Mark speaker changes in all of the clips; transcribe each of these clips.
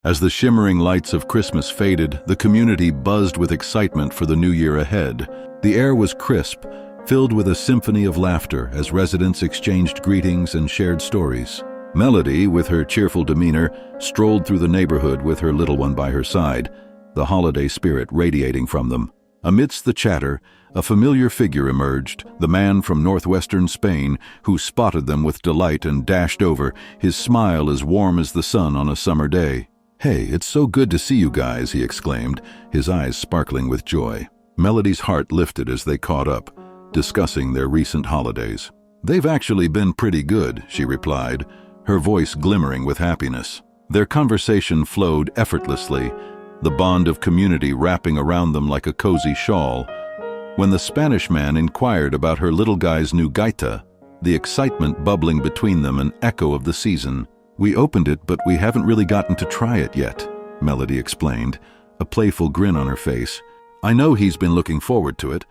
Speaker 1: As the shimmering lights of Christmas faded, the community buzzed with excitement for the new year ahead. The air was crisp, filled with a symphony of laughter as residents exchanged greetings and shared stories. Melody, with her cheerful demeanor, strolled through the neighborhood with her little one by her side, the holiday spirit radiating from them. Amidst the chatter, a familiar figure emerged, the man from northwestern Spain, who spotted them with delight and dashed over, his smile as warm as the sun on a summer day. "Hey, it's so good to see you guys," he exclaimed, his eyes sparkling with joy. Melody's heart lifted as they caught up, discussing their recent holidays. "They've actually been pretty good," she replied, her voice glimmering with happiness. Their conversation flowed effortlessly, the bond of community wrapping around them like a cozy shawl. When the Spanish man inquired about her little guy's new gaita, the excitement bubbling between them an echo of the season. "We opened it, but we haven't really gotten to try it yet," Melody explained, a playful grin on her face. "I know he's been looking forward to it,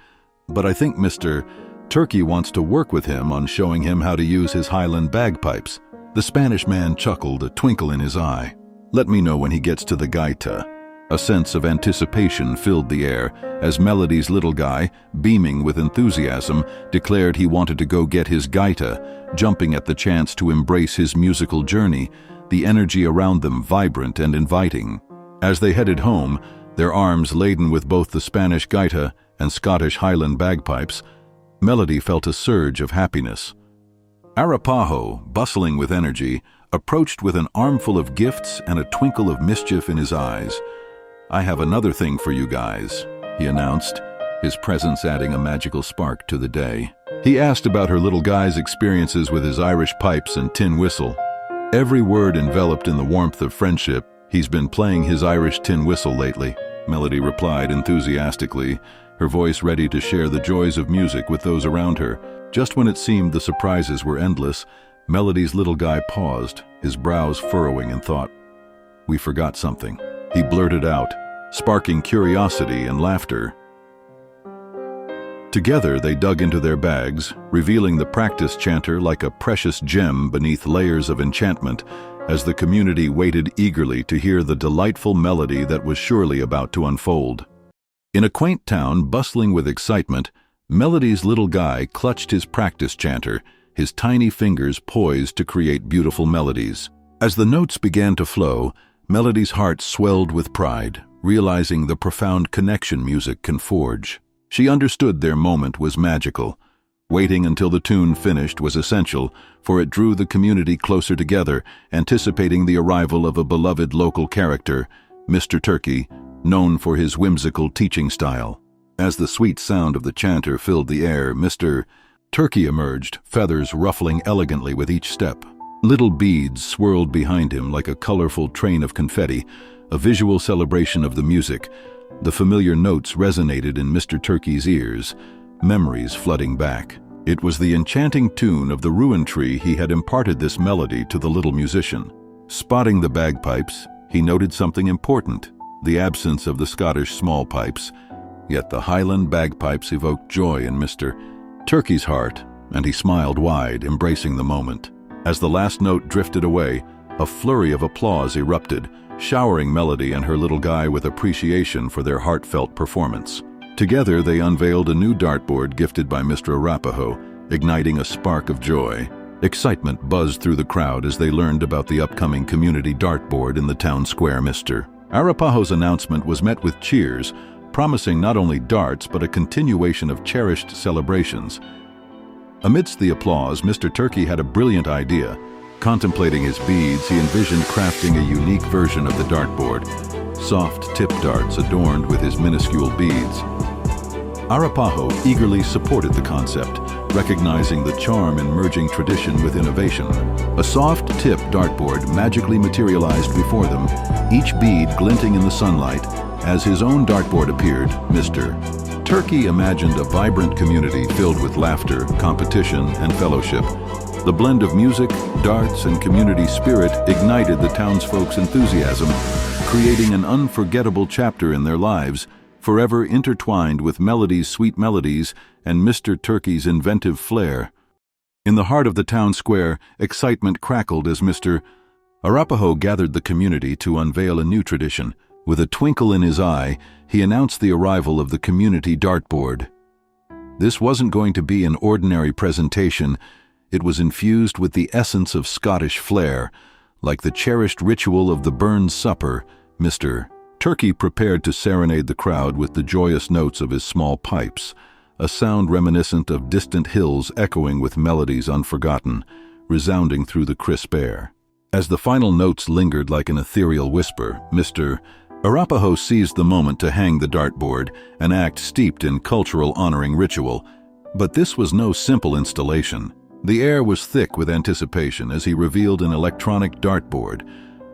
Speaker 1: but I think Mr. Turkey wants to work with him on showing him how to use his Highland bagpipes." The Spanish man chuckled, a twinkle in his eye. "Let me know when he gets to the gaita." A sense of anticipation filled the air as Melody's little guy, beaming with enthusiasm, declared he wanted to go get his gaita, jumping at the chance to embrace his musical journey, the energy around them vibrant and inviting. As they headed home, their arms laden with both the Spanish gaita and Scottish Highland bagpipes, Melody felt a surge of happiness. Arapaho, bustling with energy, approached with an armful of gifts and a twinkle of mischief in his eyes. "I have another thing for you guys," he announced, his presence adding a magical spark to the day. He asked about her little guy's experiences with his Irish pipes and tin whistle. Every word enveloped in the warmth of friendship. "He's been playing his Irish tin whistle lately," Melody replied enthusiastically, her voice ready to share the joys of music with those around her. Just when it seemed the surprises were endless, Melody's little guy paused, his brows furrowing in thought. "We forgot something," he blurted out, sparking curiosity and laughter. Together they dug into their bags, revealing the practice chanter like a precious gem beneath layers of enchantment, as the community waited eagerly to hear the delightful melody that was surely about to unfold. In a quaint town bustling with excitement, Melody's little guy clutched his practice chanter, his tiny fingers poised to create beautiful melodies. As the notes began to flow, Melody's heart swelled with pride, realizing the profound connection music can forge. She understood their moment was magical. Waiting until the tune finished was essential, for it drew the community closer together, anticipating the arrival of a beloved local character, Mr. Turkey, known for his whimsical teaching style. As the sweet sound of the chanter filled the air, Mr. Turkey emerged, feathers ruffling elegantly with each step. Little beads swirled behind him like a colorful train of confetti, a visual celebration of the music. The familiar notes resonated in Mr. Turkey's ears, memories flooding back. It was the enchanting tune of the ruin tree he had imparted this melody to the little musician. Spotting the bagpipes, he noted something important, the absence of the Scottish small pipes. Yet the Highland bagpipes evoked joy in Mr. Turkey's heart, and he smiled wide, embracing the moment. As the last note drifted away, a flurry of applause erupted, showering Melody and her little guy with appreciation for their heartfelt performance. Together they unveiled a new dartboard gifted by Mr. Arapaho, igniting a spark of joy. Excitement buzzed through the crowd as they learned about the upcoming community dartboard in the town square. Mr. Arapaho's announcement was met with cheers, promising not only darts but a continuation of cherished celebrations. Amidst the applause, Mr. Turkey had a brilliant idea. Contemplating his beads, he envisioned crafting a unique version of the dartboard, soft tip darts adorned with his minuscule beads. Arapaho eagerly supported the concept, recognizing the charm in merging tradition with innovation. A soft tip dartboard magically materialized before them, each bead glinting in the sunlight. As his own dartboard appeared, Mr. Turkey imagined a vibrant community filled with laughter, competition, and fellowship. The blend of music, darts, and community spirit ignited the townsfolk's enthusiasm, creating an unforgettable chapter in their lives, forever intertwined with Melody's sweet melodies and Mr. Turkey's inventive flair. In the heart of the town square, excitement crackled as Mr. Arapaho gathered the community to unveil a new tradition. With a twinkle in his eye, he announced the arrival of the community dartboard. This wasn't going to be an ordinary presentation. It was infused with the essence of Scottish flair, like the cherished ritual of the Burns supper. Mr. Turkey prepared to serenade the crowd with the joyous notes of his small pipes, a sound reminiscent of distant hills echoing with melodies unforgotten, resounding through the crisp air. As the final notes lingered like an ethereal whisper, Mr. Arapaho seized the moment to hang the dartboard, an act steeped in cultural honoring ritual. But this was no simple installation. The air was thick with anticipation as he revealed an electronic dartboard,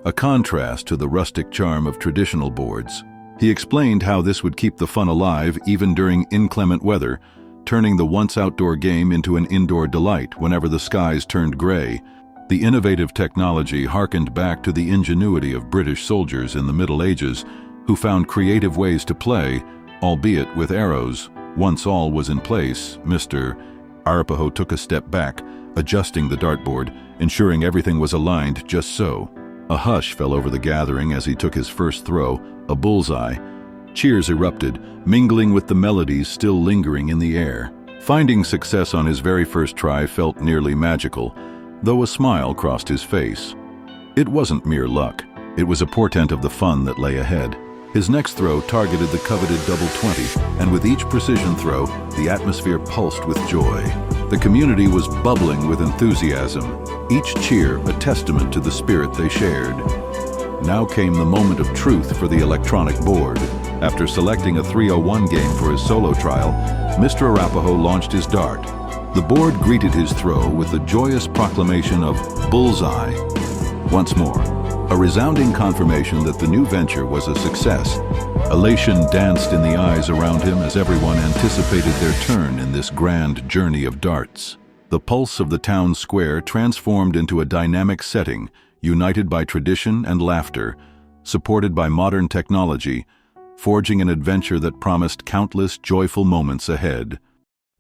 Speaker 1: a contrast to the rustic charm of traditional boards. He explained how this would keep the fun alive even during inclement weather, turning the once outdoor game into an indoor delight whenever the skies turned gray. The innovative technology harkened back to the ingenuity of British soldiers in the Middle Ages, who found creative ways to play, albeit with arrows. Once all was in place, Mr. Arapaho took a step back, adjusting the dartboard, ensuring everything was aligned just so. A hush fell over the gathering as he took his first throw, a bullseye. Cheers erupted, mingling with the melodies still lingering in the air. Finding success on his very first try felt nearly magical, though a smile crossed his face. It wasn't mere luck. It was a portent of the fun that lay ahead. His next throw targeted the coveted double 20, and with each precision throw, the atmosphere pulsed with joy. The community was bubbling with enthusiasm, each cheer a testament to the spirit they shared. Now came the moment of truth for the electronic board. After selecting a 301 game for his solo trial, Mr. Arapaho launched his dart. The board greeted his throw with the joyous proclamation of bullseye. Once more, a resounding confirmation that the new venture was a success. Elation danced in the eyes around him as everyone anticipated their turn in this grand journey of darts. The pulse of the town square transformed into a dynamic setting, united by tradition and laughter, supported by modern technology, forging an adventure that promised countless joyful moments ahead.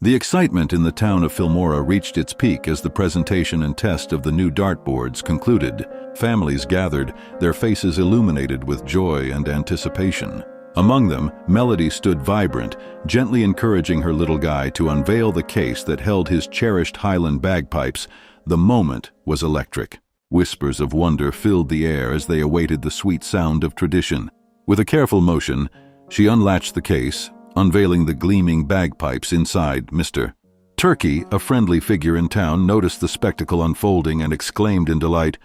Speaker 1: The excitement in the town of Filmora reached its peak as the presentation and test of the new dartboards concluded. Families gathered, their faces illuminated with joy and anticipation. Among them, Melody stood vibrant, gently encouraging her little guy to unveil the case that held his cherished Highland bagpipes. The moment was electric. Whispers of wonder filled the air as they awaited the sweet sound of tradition. With a careful motion, she unlatched the case, unveiling the gleaming bagpipes inside. Mr. Turkey, a friendly figure in town, noticed the spectacle unfolding and exclaimed in delight,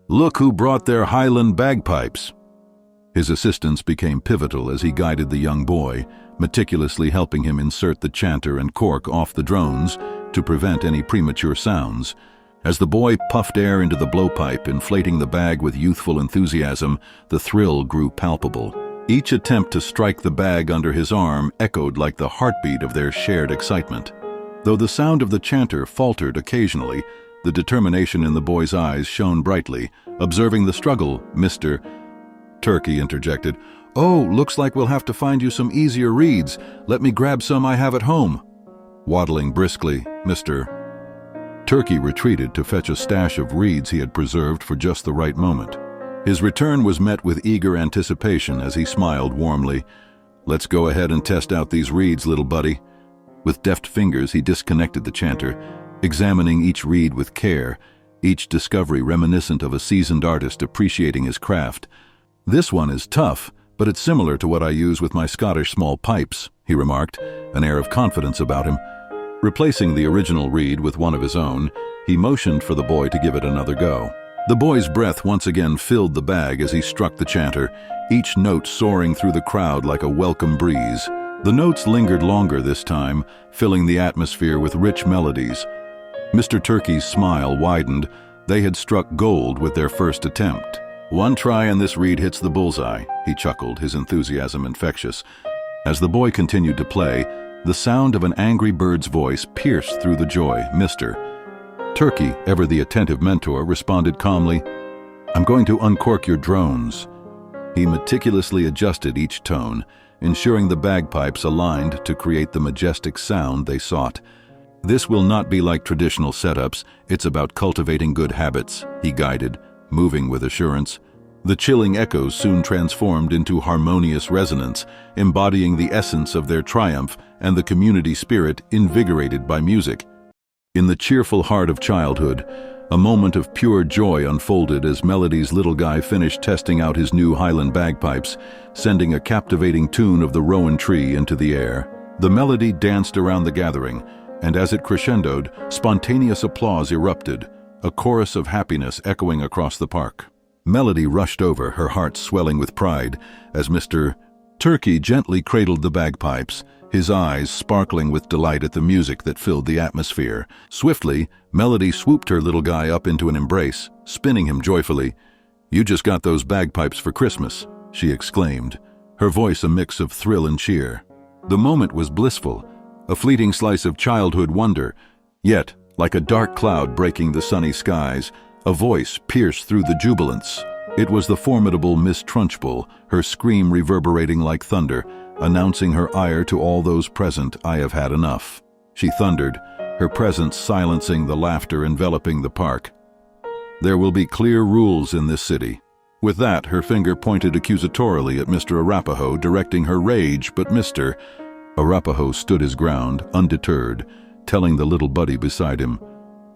Speaker 1: "Look who brought their Highland bagpipes!" His assistance became pivotal as he guided the young boy, meticulously helping him insert the chanter and cork off the drones to prevent any premature sounds. As the boy puffed air into the blowpipe, inflating the bag with youthful enthusiasm, the thrill grew palpable. Each attempt to strike the bag under his arm echoed like the heartbeat of their shared excitement. Though the sound of the chanter faltered occasionally, the determination in the boy's eyes shone brightly. Observing the struggle, Mr. Turkey interjected, "Oh, looks like we'll have to find you some easier reeds. Let me grab some I have at home." Waddling briskly, Mr. Turkey retreated to fetch a stash of reeds he had preserved for just the right moment. His return was met with eager anticipation as he smiled warmly. "Let's go ahead and test out these reeds, little buddy." With deft fingers, he disconnected the chanter, examining each reed with care, each discovery reminiscent of a seasoned artist appreciating his craft. "This one is tough, but it's similar to what I use with my Scottish small pipes," he remarked, an air of confidence about him. Replacing the original reed with one of his own, he motioned for the boy to give it another go. The boy's breath once again filled the bag as he struck the chanter, each note soaring through the crowd like a welcome breeze. The notes lingered longer this time, filling the atmosphere with rich melodies. Mr. Turkey's smile widened. They had struck gold with their first attempt. "One try and this reed hits the bullseye," he chuckled, his enthusiasm infectious. As the boy continued to play, the sound of an angry bird's voice pierced through the joy. Mr. Turkey, ever the attentive mentor, responded calmly, "I'm going to uncork your drones." He meticulously adjusted each tone, ensuring the bagpipes aligned to create the majestic sound they sought. "This will not be like traditional setups. It's about cultivating good habits," he guided, moving with assurance. The chilling echoes soon transformed into harmonious resonance, embodying the essence of their triumph and the community spirit invigorated by music. In the cheerful heart of childhood, a moment of pure joy unfolded as Melody's little guy finished testing out his new Highland bagpipes, sending a captivating tune of the rowan tree into the air. The melody danced around the gathering, and as it crescendoed, spontaneous applause erupted, a chorus of happiness echoing across the park. Melody rushed over, her heart swelling with pride, as Mr. Turkey gently cradled the bagpipes, his eyes sparkling with delight at the music that filled the atmosphere. Swiftly, Melody swooped her little guy up into an embrace, spinning him joyfully. "You just got those bagpipes for Christmas," she exclaimed, her voice a mix of thrill and cheer. The moment was blissful, a fleeting slice of childhood wonder, yet, like a dark cloud breaking the sunny skies, a voice pierced through the jubilance. It was the formidable Miss Trunchbull, her scream reverberating like thunder, announcing her ire to all those present, "I have had enough." She thundered, her presence silencing the laughter enveloping the park. "There will be clear rules in this city." With that, her finger pointed accusatorily at Mr. Arapaho, directing her rage, but Mr. Arapaho stood his ground, undeterred, telling the little buddy beside him,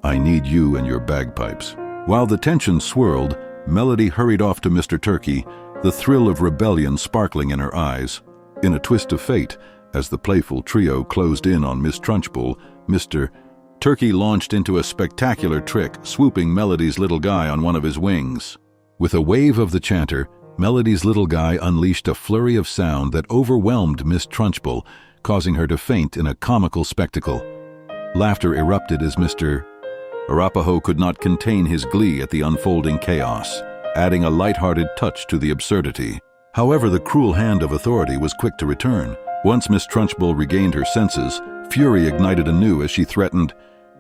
Speaker 1: "I need you and your bagpipes." While the tension swirled, Melody hurried off to Mr. Turkey, the thrill of rebellion sparkling in her eyes. In a twist of fate, as the playful trio closed in on Miss Trunchbull, Mr. Turkey launched into a spectacular trick, swooping Melody's little guy on one of his wings. With a wave of the chanter, Melody's little guy unleashed a flurry of sound that overwhelmed Miss Trunchbull, causing her to faint in a comical spectacle. Laughter erupted as Mr. Arapaho could not contain his glee at the unfolding chaos, adding a light-hearted touch to the absurdity. However, the cruel hand of authority was quick to return. Once Miss Trunchbull regained her senses, fury ignited anew as she threatened,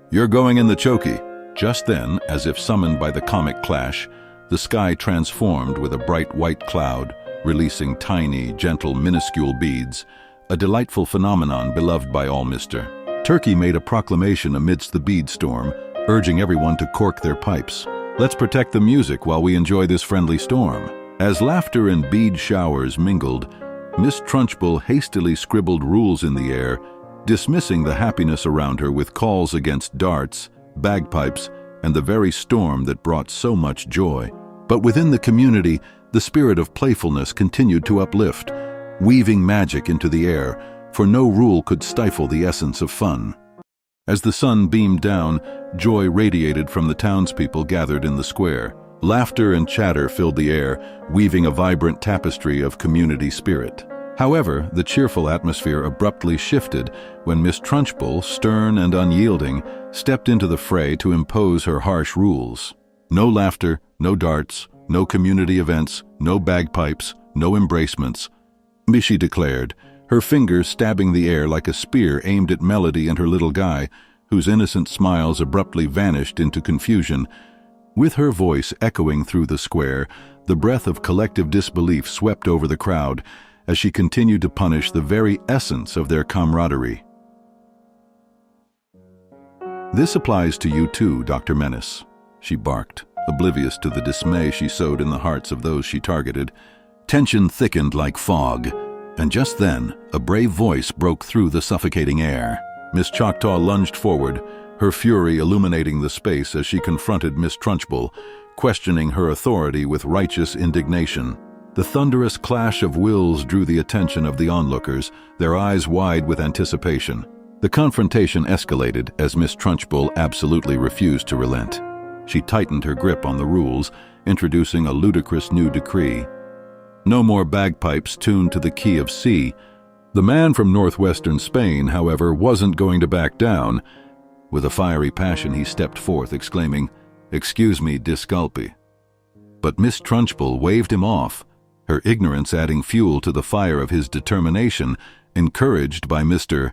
Speaker 1: "You're going in the chokey." Just then, as if summoned by the comic clash, the sky transformed with a bright white cloud, releasing tiny, gentle, minuscule beads, a delightful phenomenon beloved by all. Mr. Turkey made a proclamation amidst the bead storm, urging everyone to cork their pipes. "Let's protect the music while we enjoy this friendly storm." As laughter and bead showers mingled, Miss Trunchbull hastily scribbled rules in the air, dismissing the happiness around her with calls against darts, bagpipes, and the very storm that brought so much joy. But within the community, the spirit of playfulness continued to uplift, weaving magic into the air, for no rule could stifle the essence of fun. As the sun beamed down, joy radiated from the townspeople gathered in the square. Laughter and chatter filled the air, weaving a vibrant tapestry of community spirit. However, the cheerful atmosphere abruptly shifted when Miss Trunchbull, stern and unyielding, stepped into the fray to impose her harsh rules. No laughter, no darts, no community events, no bagpipes, no embracements, she declared, her fingers stabbing the air like a spear aimed at Melody and her little guy, whose innocent smiles abruptly vanished into confusion. With her voice echoing through the square, the breath of collective disbelief swept over the crowd as she continued to punish the very essence of their camaraderie. "This applies to you too, Dr. Menace," she barked, oblivious to the dismay she sowed in the hearts of those she targeted. Tension thickened like fog, and just then, a brave voice broke through the suffocating air. Miss Choctaw lunged forward, her fury illuminating the space as she confronted Miss Trunchbull, questioning her authority with righteous indignation. The thunderous clash of wills drew the attention of the onlookers, their eyes wide with anticipation. The confrontation escalated as Miss Trunchbull absolutely refused to relent. She tightened her grip on the rules, introducing a ludicrous new decree. No more bagpipes tuned to the key of C. The man from northwestern Spain, however, wasn't going to back down. With a fiery passion, he stepped forth, exclaiming, "Excuse me, disculpe." But Miss Trunchbull waved him off, her ignorance adding fuel to the fire of his determination. Encouraged by Mr.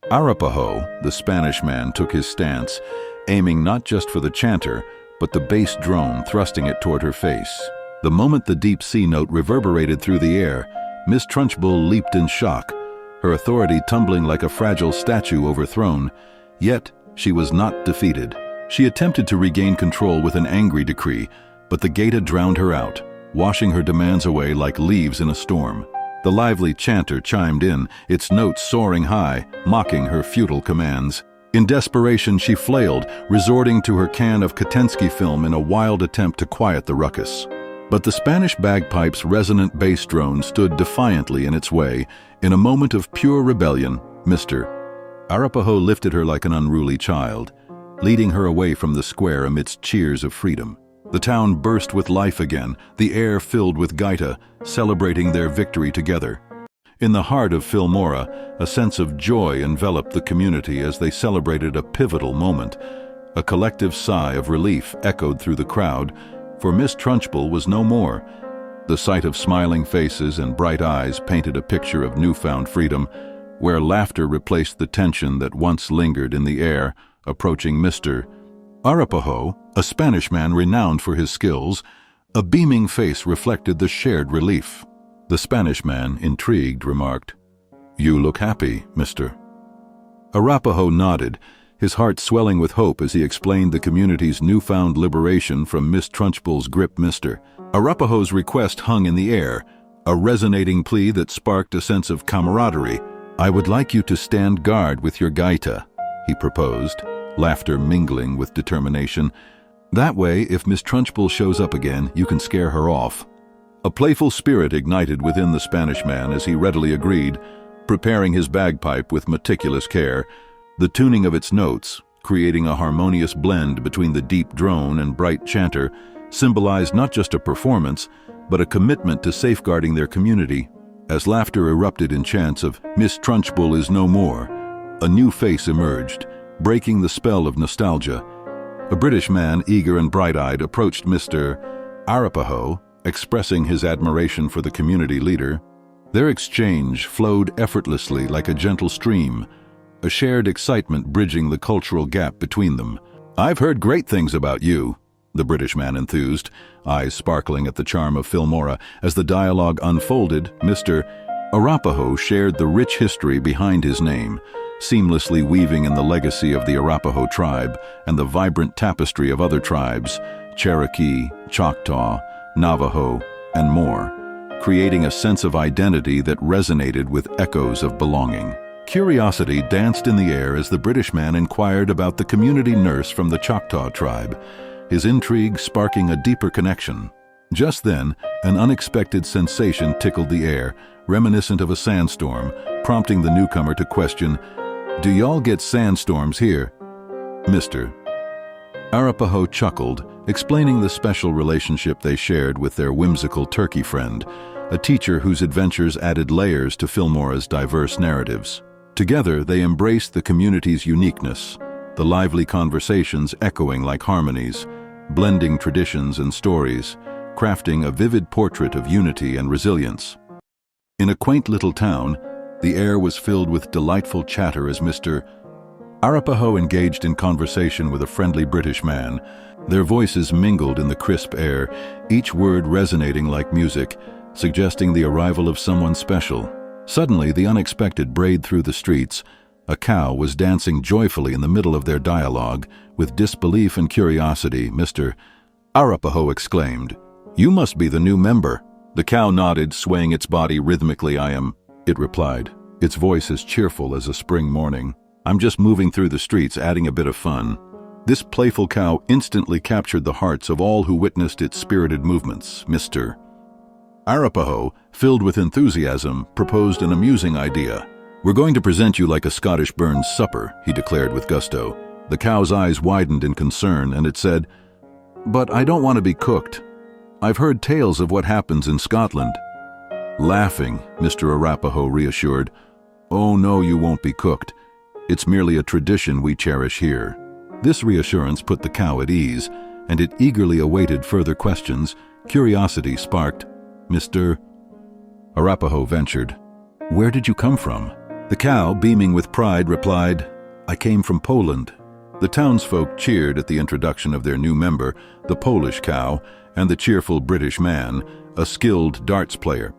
Speaker 1: Arapaho, the Spanish man took his stance, aiming not just for the chanter, but the bass drone, thrusting it toward her face. The moment the deep C note reverberated through the air, Miss Trunchbull leaped in shock, her authority tumbling like a fragile statue overthrown. Yet, she was not defeated. She attempted to regain control with an angry decree, but the gaita drowned her out, washing her demands away like leaves in a storm. The lively chanter chimed in, its notes soaring high, mocking her futile commands. In desperation, she flailed, resorting to her can of Kotensky film in a wild attempt to quiet the ruckus. But the Spanish bagpipe's resonant bass drone stood defiantly in its way. In a moment of pure rebellion, Mr. Arapaho lifted her like an unruly child, leading her away from the square amidst cheers of freedom. The town burst with life again, the air filled with gaita, celebrating their victory together. In the heart of Filmora, a sense of joy enveloped the community as they celebrated a pivotal moment. A collective sigh of relief echoed through the crowd, for Miss Trunchbull was no more. The sight of smiling faces and bright eyes painted a picture of newfound freedom, where laughter replaced the tension that once lingered in the air. Approaching Mr. Arapaho, a Spanish man renowned for his skills, a beaming face reflected the shared relief. The Spanish man, intrigued, remarked, "You look happy, Mr." Arapaho nodded, his heart swelling with hope as he explained the community's newfound liberation from Miss Trunchbull's grip. Mr. Arapaho's request hung in the air, a resonating plea that sparked a sense of camaraderie. "I would like you to stand guard with your gaita," he proposed, laughter mingling with determination. "That way, if Miss Trunchbull shows up again, you can scare her off." A playful spirit ignited within the Spanish man as he readily agreed, preparing his bagpipe with meticulous care, the tuning of its notes, creating a harmonious blend between the deep drone and bright chanter, symbolized not just a performance, but a commitment to safeguarding their community. As laughter erupted in chants of "Miss Trunchbull is no more," a new face emerged, breaking the spell of nostalgia. A British man, eager and bright-eyed, approached Mr. Arapaho, expressing his admiration for the community leader. Their exchange flowed effortlessly like a gentle stream, a shared excitement bridging the cultural gap between them. "I've heard great things about you," the British man enthused, eyes sparkling at the charm of Filmora. As the dialogue unfolded, Mr. Arapaho shared the rich history behind his name, seamlessly weaving in the legacy of the Arapaho tribe and the vibrant tapestry of other tribes, Cherokee, Choctaw, Navajo, and more, creating a sense of identity that resonated with echoes of belonging. Curiosity danced in the air as the British man inquired about the community nurse from the Choctaw tribe, his intrigue sparking a deeper connection. Just then, an unexpected sensation tickled the air, reminiscent of a sandstorm, prompting the newcomer to question, "Do y'all get sandstorms here?" Mr. Arapaho chuckled, explaining the special relationship they shared with their whimsical turkey friend, a teacher whose adventures added layers to Filmora's diverse narratives. Together, they embraced the community's uniqueness, the lively conversations echoing like harmonies, blending traditions and stories, crafting a vivid portrait of unity and resilience. In a quaint little town, the air was filled with delightful chatter as Mr. Arapaho engaged in conversation with a friendly British man. Their voices mingled in the crisp air, each word resonating like music, suggesting the arrival of someone special. Suddenly, the unexpected brayed through the streets. A cow was dancing joyfully in the middle of their dialogue. With disbelief and curiosity, Mr. Arapaho exclaimed, "You must be the new member." The cow nodded, swaying its body rhythmically. "I am," it replied, its voice as cheerful as a spring morning. "I'm just moving through the streets, adding a bit of fun." This playful cow instantly captured the hearts of all who witnessed its spirited movements. Mr. Arapaho, filled with enthusiasm, proposed an amusing idea. "We're going to present you like a Scottish Burns supper," he declared with gusto. The cow's eyes widened in concern, and it said, "But I don't want to be cooked. I've heard tales of what happens in Scotland." Laughing, Mr. Arapaho reassured, "Oh no, you won't be cooked. It's merely a tradition we cherish here." This reassurance put the cow at ease, and it eagerly awaited further questions. Curiosity sparked. Mr. Arapaho ventured, "Where did you come from?" The cow, beaming with pride, replied, "I came from Poland." The townsfolk cheered at the introduction of their new member, the Polish cow, and the cheerful British man, a skilled darts player.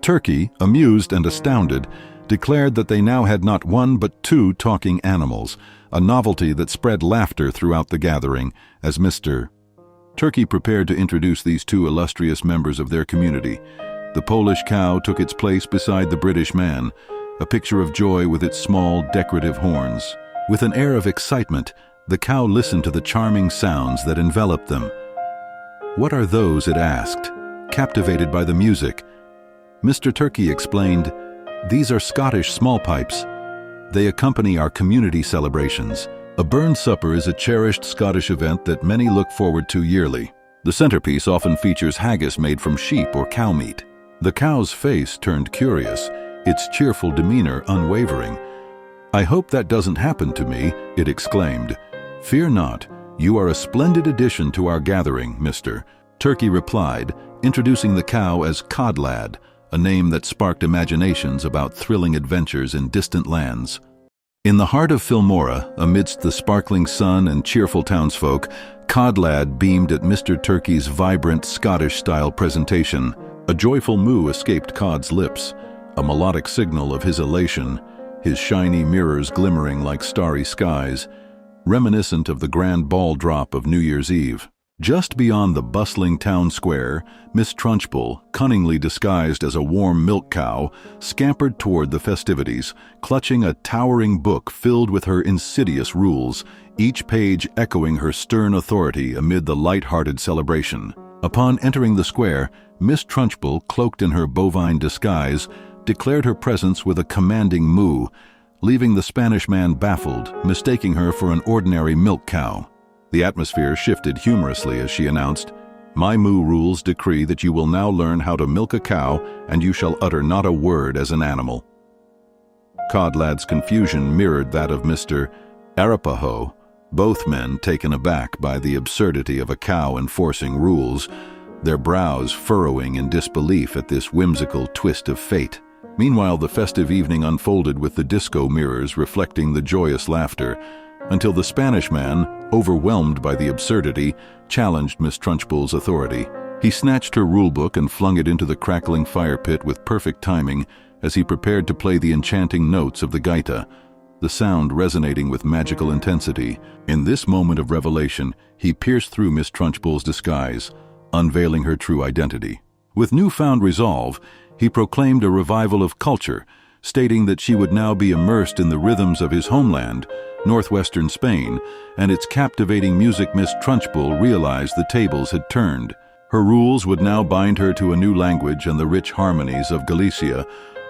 Speaker 1: Turkey, amused and astounded, declared that they now had not one but two talking animals, a novelty that spread laughter throughout the gathering as Mr. Turkey prepared to introduce these two illustrious members of their community. The Polish cow took its place beside the British man, a picture of joy with its small, decorative horns. With an air of excitement, the cow listened to the charming sounds that enveloped them. "What are those?" it asked, captivated by the music. Mr. Turkey explained, "These are Scottish small pipes. They accompany our community celebrations." A burn supper is a cherished Scottish event that many look forward to yearly. The centerpiece often features haggis made from sheep or cow meat. The cow's face turned curious, its cheerful demeanor unwavering. "I hope that doesn't happen to me," it exclaimed. "Fear not, you are a splendid addition to our gathering, mister," Turkey replied, introducing the cow as Cod Lad, a name that sparked imaginations about thrilling adventures in distant lands. In the heart of Filmora, amidst the sparkling sun and cheerful townsfolk, Cod Lad beamed at Mr. Turkey's vibrant Scottish-style presentation. A joyful moo escaped Cod's lips, a melodic signal of his elation, his shiny mirrors glimmering like starry skies, reminiscent of the grand ball drop of New Year's Eve. Just beyond the bustling town square, Miss Trunchbull, cunningly disguised as a warm milk cow, scampered toward the festivities, clutching a towering book filled with her insidious rules, each page echoing her stern authority amid the light-hearted celebration. Upon entering the square, Miss Trunchbull, cloaked in her bovine disguise, declared her presence with a commanding moo, leaving the Spanish man baffled, mistaking her for an ordinary milk cow. The atmosphere shifted humorously as she announced, "My moo rules decree that you will now learn how to milk a cow, and you shall utter not a word as an animal." Cod Lad's confusion mirrored that of Mr. Arapaho, both men taken aback by the absurdity of a cow enforcing rules, their brows furrowing in disbelief at this whimsical twist of fate. Meanwhile, the festive evening unfolded with the disco mirrors reflecting the joyous laughter, until the Spanish man, overwhelmed by the absurdity, challenged Miss Trunchbull's authority. He snatched her rulebook and flung it into the crackling fire pit with perfect timing as he prepared to play the enchanting notes of the gaita, the sound resonating with magical intensity. In this moment of revelation, he pierced through Miss Trunchbull's disguise, unveiling her true identity. With newfound resolve, he proclaimed a revival of culture, stating that she would now be immersed in the rhythms of his homeland, northwestern Spain, and its captivating music. Miss Trunchbull realized the tables had turned. Her rules would now bind her to a new language and the rich harmonies of Galicia,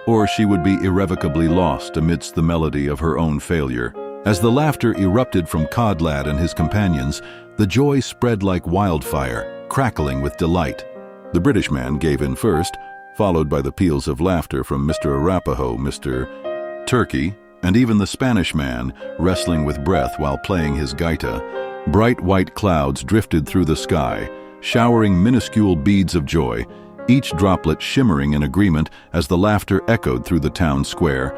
Speaker 1: or she would be irrevocably lost amidst the melody of her own failure. As the laughter erupted from Cod Lad and his companions, the joy spread like wildfire, crackling with delight. The British man gave in first, followed by the peals of laughter from Mr. Arapaho, Mr. Turkey, and even the Spanish man, wrestling with breath while playing his gaita. Bright white clouds drifted through the sky, showering minuscule beads of joy, each droplet shimmering in agreement as the laughter echoed through the town square,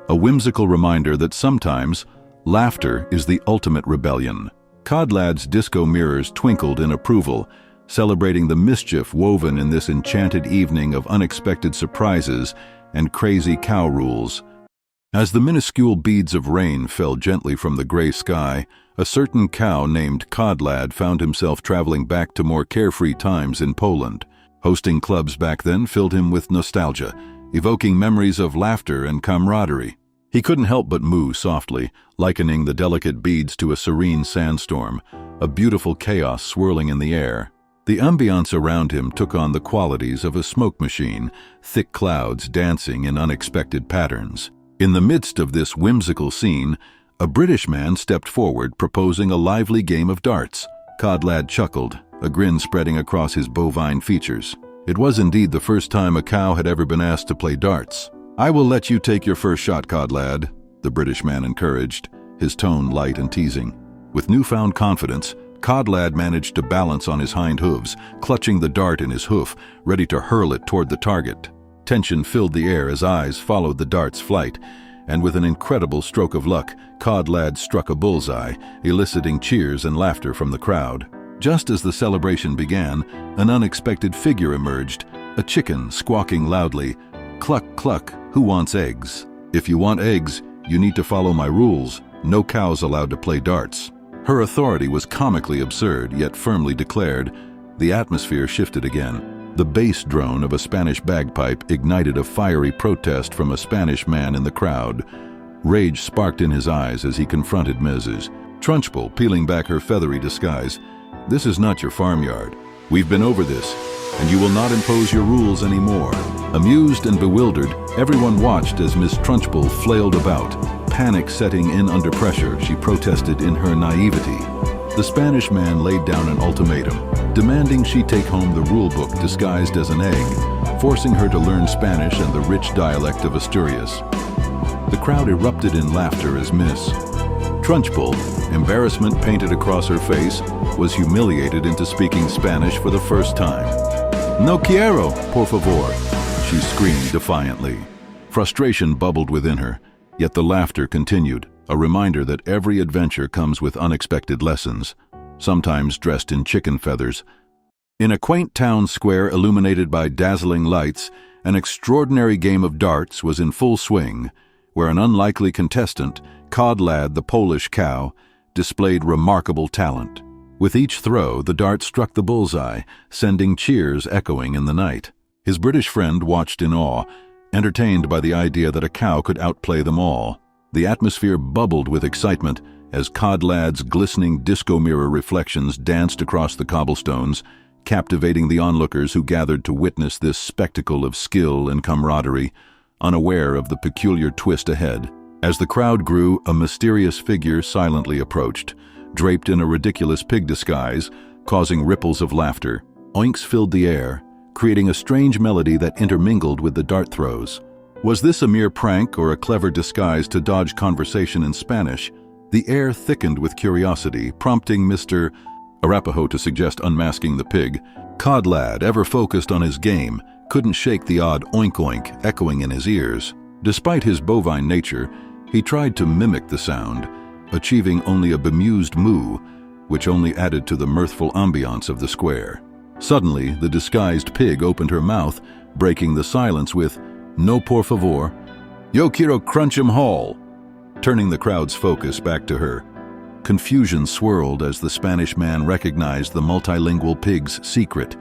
Speaker 1: a whimsical reminder that sometimes laughter is the ultimate rebellion. Cod Lad's disco mirrors twinkled in approval, celebrating the mischief woven in this enchanted evening of unexpected surprises and crazy cow rules. As the minuscule beads of rain fell gently from the gray sky, a certain cow named Cod Lad found himself traveling back to more carefree times in Poland. Hosting clubs back then filled him with nostalgia, evoking memories of laughter and camaraderie. He couldn't help but moo softly, likening the delicate beads to a serene sandstorm, a beautiful chaos swirling in the air. The ambiance around him took on the qualities of a smoke machine, thick clouds dancing in unexpected patterns. In the midst of this whimsical scene, a British man stepped forward, proposing a lively game of darts. Cod Lad chuckled, a grin spreading across his bovine features. It was indeed the first time a cow had ever been asked to play darts. "I will let you take your first shot, Cod Lad," the British man encouraged, his tone light and teasing. With newfound confidence, Cod Lad managed to balance on his hind hooves, clutching the dart in his hoof, ready to hurl it toward the target. Tension filled the air as eyes followed the dart's flight, and with an incredible stroke of luck, Cod Lad struck a bullseye, eliciting cheers and laughter from the crowd. Just as the celebration began, an unexpected figure emerged, a chicken squawking loudly, "Cluck, cluck, who wants eggs? If you want eggs, you need to follow my rules. No cows allowed to play darts." Her authority was comically absurd, yet firmly declared. The atmosphere shifted again. The bass drone of a Spanish bagpipe ignited a fiery protest from a Spanish man in the crowd. Rage sparked in his eyes as he confronted Mrs. Trunchbull, peeling back her feathery disguise. "This is not your farmyard. We've been over this, and you will not impose your rules anymore." Amused and bewildered, everyone watched as Miss Trunchbull flailed about. Panic setting in under pressure, she protested in her naivety. The Spanish man laid down an ultimatum, demanding she take home the rule book disguised as an egg, forcing her to learn Spanish and the rich dialect of Asturias. The crowd erupted in laughter as Miss Trunchbull, embarrassment painted across her face, was humiliated into speaking Spanish for the first time. "No quiero, por favor," she screamed defiantly. Frustration bubbled within her, yet the laughter continued, a reminder that every adventure comes with unexpected lessons, sometimes dressed in chicken feathers. In a quaint town square illuminated by dazzling lights, an extraordinary game of darts was in full swing, where an unlikely contestant, Codlad the Polish cow, displayed remarkable talent. With each throw, the dart struck the bullseye, sending cheers echoing in the night. His British friend watched in awe, entertained by the idea that a cow could outplay them all. The atmosphere bubbled with excitement as Codlad's glistening disco mirror reflections danced across the cobblestones, captivating the onlookers who gathered to witness this spectacle of skill and camaraderie, unaware of the peculiar twist ahead. As the crowd grew, a mysterious figure silently approached, draped in a ridiculous pig disguise, causing ripples of laughter. Oinks filled the air, creating a strange melody that intermingled with the dart throws. Was this a mere prank or a clever disguise to dodge conversation in Spanish? The air thickened with curiosity, prompting Mr. Arapaho to suggest unmasking the pig. Codlad, ever focused on his game, couldn't shake the odd oink-oink echoing in his ears. Despite his bovine nature, he tried to mimic the sound, achieving only a bemused moo, which only added to the mirthful ambiance of the square. Suddenly, the disguised pig opened her mouth, breaking the silence with, "No por favor, yo quiero crunch'em whole," turning the crowd's focus back to her. Confusion swirled as the Spanish man recognized the multilingual pig's secret,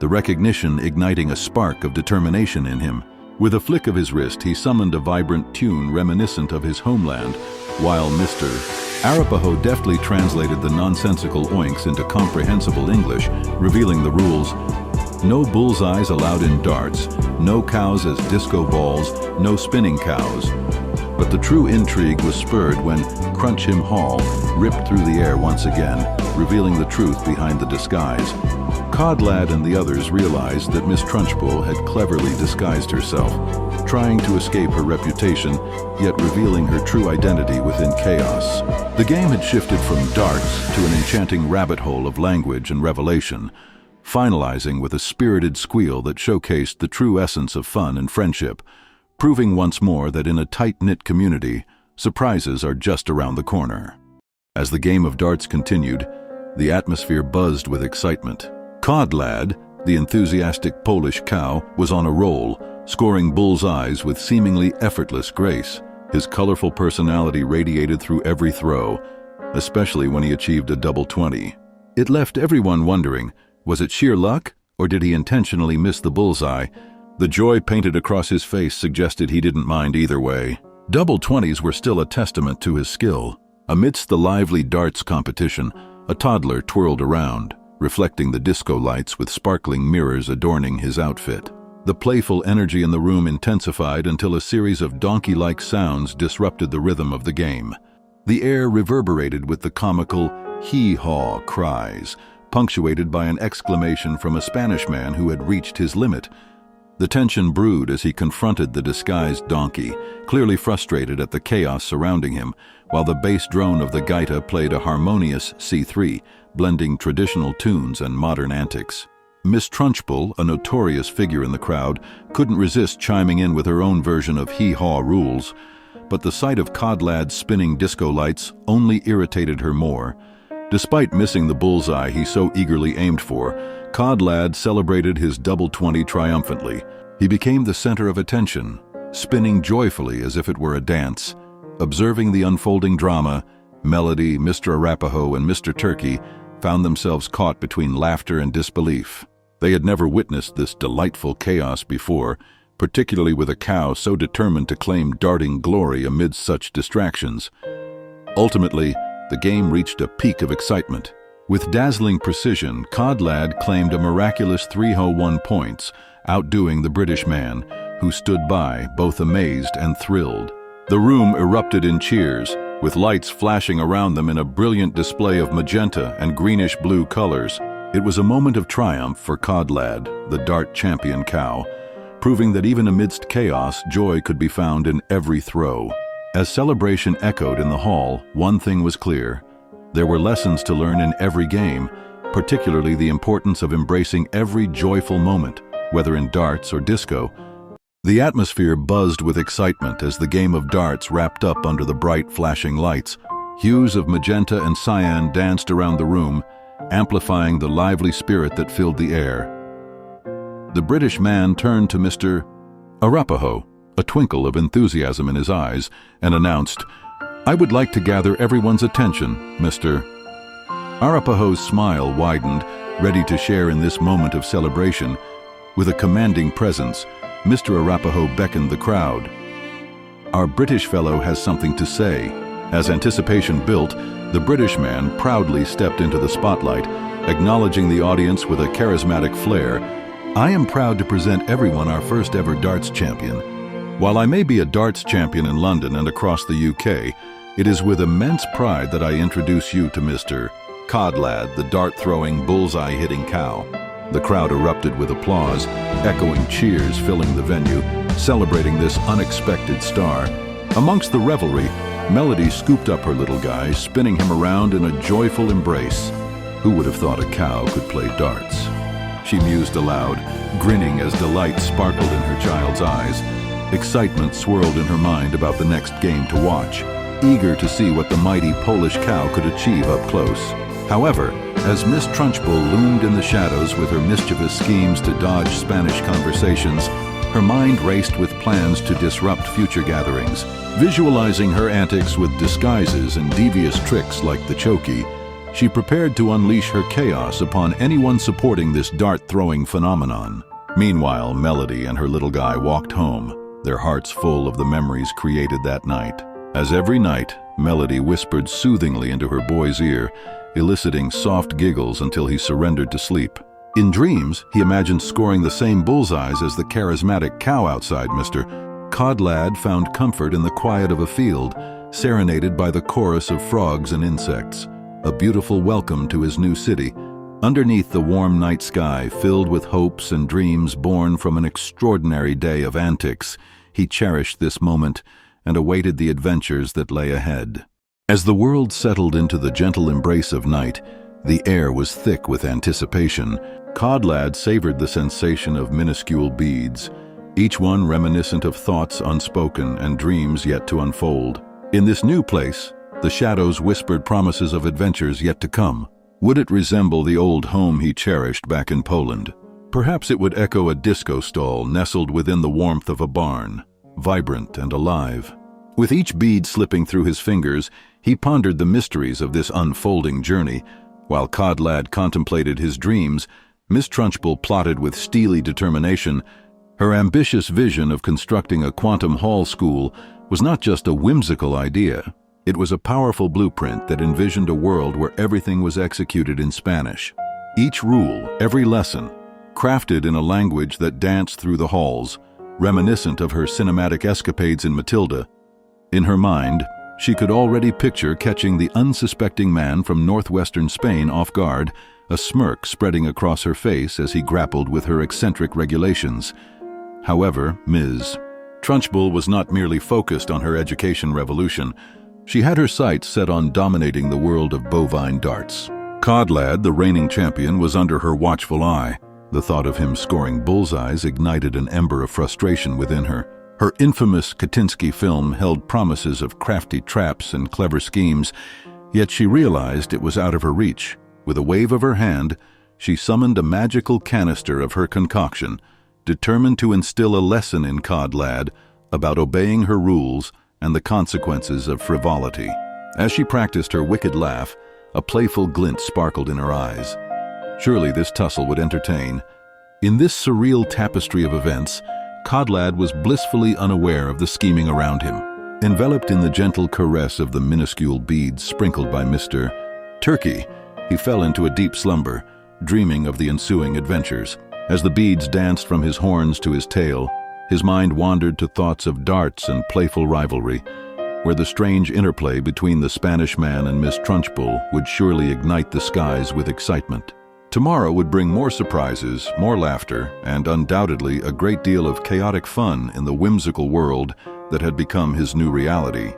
Speaker 1: the recognition igniting a spark of determination in him. With a flick of his wrist, he summoned a vibrant tune reminiscent of his homeland, while Mr. Arapaho deftly translated the nonsensical oinks into comprehensible English, revealing the rules. No bullseyes allowed in darts, no cows as disco balls, no spinning cows. But the true intrigue was spurred when Crunch Him Hall ripped through the air once again, revealing the truth behind the disguise. Codlad and the others realized that Miss Trunchbull had cleverly disguised herself, trying to escape her reputation, yet revealing her true identity within chaos. The game had shifted from darts to an enchanting rabbit hole of language and revelation, finalizing with a spirited squeal that showcased the true essence of fun and friendship, proving once more that in a tight-knit community, surprises are just around the corner. As the game of darts continued, the atmosphere buzzed with excitement. Codlad, the enthusiastic Polish cow, was on a roll, scoring bullseyes with seemingly effortless grace. His colorful personality radiated through every throw, especially when he achieved a double 20. It left everyone wondering, was it sheer luck, or did he intentionally miss the bullseye? The joy painted across his face suggested he didn't mind either way. Double 20s were still a testament to his skill. Amidst the lively darts competition, a toddler twirled around, reflecting the disco lights with sparkling mirrors adorning his outfit. The playful energy in the room intensified until a series of donkey-like sounds disrupted the rhythm of the game. The air reverberated with the comical hee-haw cries, punctuated by an exclamation from a Spanish man who had reached his limit. The tension brewed as he confronted the disguised donkey, clearly frustrated at the chaos surrounding him, while the bass drone of the gaita played a harmonious C3, blending traditional tunes and modern antics. Miss Trunchbull, a notorious figure in the crowd, couldn't resist chiming in with her own version of hee-haw rules, but the sight of Codlad's spinning disco lights only irritated her more. Despite missing the bullseye he so eagerly aimed for, Codlad celebrated his double 20 triumphantly. He became the center of attention, spinning joyfully as if it were a dance. Observing the unfolding drama, Melody, Mr. Arapaho, and Mr. Turkey found themselves caught between laughter and disbelief. They had never witnessed this delightful chaos before, particularly with a cow so determined to claim darting glory amidst such distractions. Ultimately, the game reached a peak of excitement. With dazzling precision, Cod Lad claimed a miraculous 301 points, outdoing the British man, who stood by, both amazed and thrilled. The room erupted in cheers, with lights flashing around them in a brilliant display of magenta and greenish-blue colors. It was a moment of triumph for Cod Lad, the dart champion cow, proving that even amidst chaos, joy could be found in every throw. As celebration echoed in the hall, one thing was clear. There were lessons to learn in every game, particularly the importance of embracing every joyful moment, whether in darts or disco. The atmosphere buzzed with excitement as the game of darts wrapped up under the bright flashing lights. Hues of magenta and cyan danced around the room, amplifying the lively spirit that filled the air. The British man turned to Mr. Arapaho, a twinkle of enthusiasm in his eyes, and announced, "I would like to gather everyone's attention, Mr." Arapaho's smile widened, ready to share in this moment of celebration. With a commanding presence, Mr. Arapaho beckoned the crowd. "Our British fellow has something to say." As anticipation built, the British man proudly stepped into the spotlight, acknowledging the audience with a charismatic flair. "I am proud to present everyone our first ever darts champion. While I may be a darts champion in London and across the UK, it is with immense pride that I introduce you to Mr. Cod Lad, the dart-throwing, bullseye-hitting cow." The crowd erupted with applause, echoing cheers filling the venue, celebrating this unexpected star. Amongst the revelry, Melody scooped up her little guy, spinning him around in a joyful embrace. Who would have thought a cow could play darts? She mused aloud, grinning as delight sparkled in her child's eyes. Excitement swirled in her mind about the next game to watch, eager to see what the mighty Polish cow could achieve up close. However, as Miss Trunchbull loomed in the shadows with her mischievous schemes to dodge Spanish conversations, her mind raced with plans to disrupt future gatherings. Visualizing her antics with disguises and devious tricks like the chokey, she prepared to unleash her chaos upon anyone supporting this dart-throwing phenomenon. Meanwhile, Melody and her little guy walked home, their hearts full of the memories created that night. As every night, Melody whispered soothingly into her boy's ear, eliciting soft giggles until he surrendered to sleep. In dreams, he imagined scoring the same bullseyes as the charismatic cow outside Mr. Cod Lad found comfort in the quiet of a field, serenaded by the chorus of frogs and insects, a beautiful welcome to his new city. Underneath the warm night sky, filled with hopes and dreams born from an extraordinary day of antics, he cherished this moment and awaited the adventures that lay ahead. As the world settled into the gentle embrace of night, the air was thick with anticipation. Cod Lad savored the sensation of minuscule beads, each one reminiscent of thoughts unspoken and dreams yet to unfold. In this new place, the shadows whispered promises of adventures yet to come. Would it resemble the old home he cherished back in Poland? Perhaps it would echo a disco stall nestled within the warmth of a barn, vibrant and alive. With each bead slipping through his fingers, he pondered the mysteries of this unfolding journey. While Cod Lad contemplated his dreams, Miss Trunchbull plotted with steely determination. Her ambitious vision of constructing a quantum hall school was not just a whimsical idea. It was a powerful blueprint that envisioned a world where everything was executed in Spanish. Each rule, every lesson, crafted in a language that danced through the halls, reminiscent of her cinematic escapades in Matilda. In her mind, she could already picture catching the unsuspecting man from northwestern Spain off guard, a smirk spreading across her face as he grappled with her eccentric regulations. However, Ms. Trunchbull was not merely focused on her education revolution. She had her sights set on dominating the world of bovine darts. Cod Lad, the reigning champion, was under her watchful eye. The thought of him scoring bullseyes ignited an ember of frustration within her. Her infamous Katinsky film held promises of crafty traps and clever schemes, yet she realized it was out of her reach. With a wave of her hand, she summoned a magical canister of her concoction, determined to instill a lesson in Cod Lad about obeying her rules and the consequences of frivolity. As she practiced her wicked laugh, a playful glint sparkled in her eyes. Surely this tussle would entertain. In this surreal tapestry of events, Codlad was blissfully unaware of the scheming around him. Enveloped in the gentle caress of the minuscule beads sprinkled by Mr. Turkey, he fell into a deep slumber, dreaming of the ensuing adventures. As the beads danced from his horns to his tail, his mind wandered to thoughts of darts and playful rivalry, where the strange interplay between the Spanish man and Miss Trunchbull would surely ignite the skies with excitement. Tomorrow would bring more surprises, more laughter, and undoubtedly a great deal of chaotic fun in the whimsical world that had become his new reality.